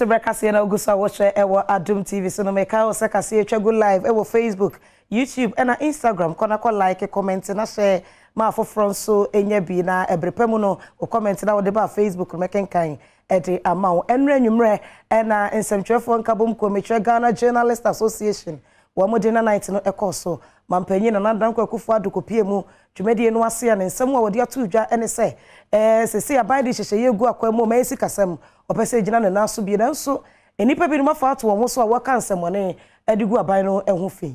Premtobre Kasee na Ogusa watch ewo Adom TV so no make ka o Kasee go live ewo Facebook, YouTube and Instagram kona ko like, comment na share ma foforo so enye bi na ebrepemu no o comment na wo de ba Facebook make kan ede amawo enre nwumre na nsemtwefo nkabom kometwe Ghana Journalist Association wo modena night no ekoso mampanyi na nadan kwa Akuffo-Addo kopie mu twumedie no ase na nsem a wode ato dwa ene se sese abide hyehye yegu akwam ma esi kasam opese gina na naso bi na nso enipa bi no mafa ato wo so a waka nsemone adigu aban no eho fi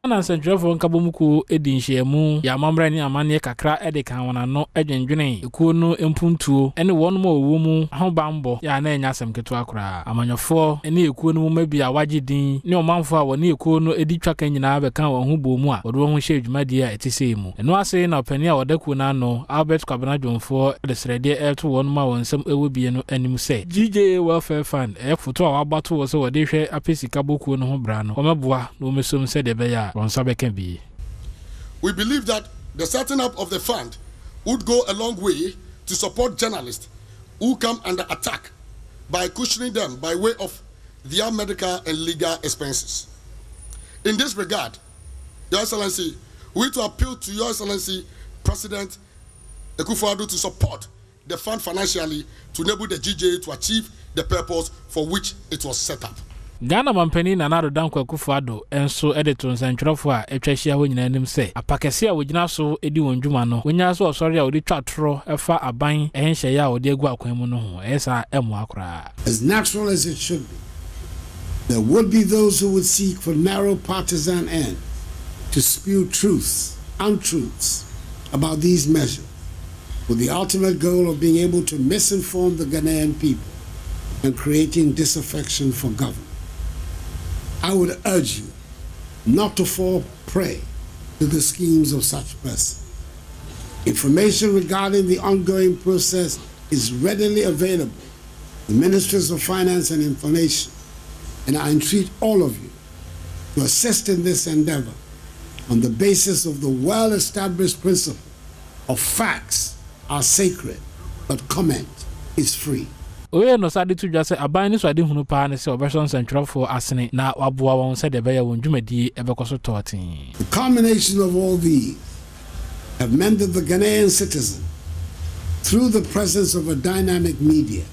na nsentwefo nkabomku edinhyiamu ya mamra ni amane kakra edeka wona no edwendwene ekuo no empuntuo ene won ma owo mu ahobambo ya na enya asem keto akura amanyofo ene ekuo no mu bi a wagedin ne omanfo a wona ekuo no editwa kan nyina beka won ho bomu a wode ho hye adwumadi a etise mu eno ase na opani a wodaku na no Albert Kwabena Dwomfo de srede elto won ma wonsem ewo bie no anim se DJ Welfare Fund foto a wabato wo so wode hwe apesika bokuo no ho bra no omeboa no mesom se de be ya. We believe that the setting up of the fund would go a long way to support journalists who come under attack by cushioning them by way of their medical and legal expenses. In this regard, Your Excellency, we to appeal to Your Excellency President Akuffo-Addo to support the fund financially to enable the GJA to achieve the purpose for which it was set up. Ghana mampani na nado danko Akuffo-Addo enso editor nsantwerofo a etwahia ho nyina anim se apakese a wogina so edi wondwuma no wonya so osori a wodi twatro efa aban ehenhye ya wodi agu akwan mu no ho esa emu akora. As natural as it should be, there would be those who would seek for narrow partisan end to spew truths, untruths about these measures, with the ultimate goal of being able to misinform the Ghanaian people and creating disaffection for government. I would urge you not to fall prey to the schemes of such persons. Information regarding the ongoing process is readily available in the Ministries of Finance and Information, and I entreat all of you to assist in this endeavor on the basis of the well-established principle of facts are sacred, but comment is free. Oye no sadi tu dwase aban ni so ade hunu pa ne se obeson centralfo asene na waboa won se de be ya won dwumadi ebekoso totin. The combination of all these have meant that the Ghanaian citizen, through the presence of a dynamic media,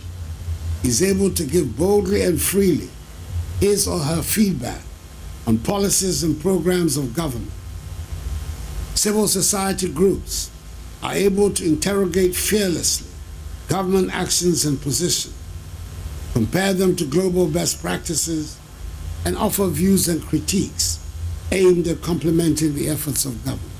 is able to give boldly and freely his or her feedback on policies and programs of government. Civil society groups are able to interrogate fearlessly government actions and positions, compare them to global best practices, and offer views and critiques aimed at complementing the efforts of government.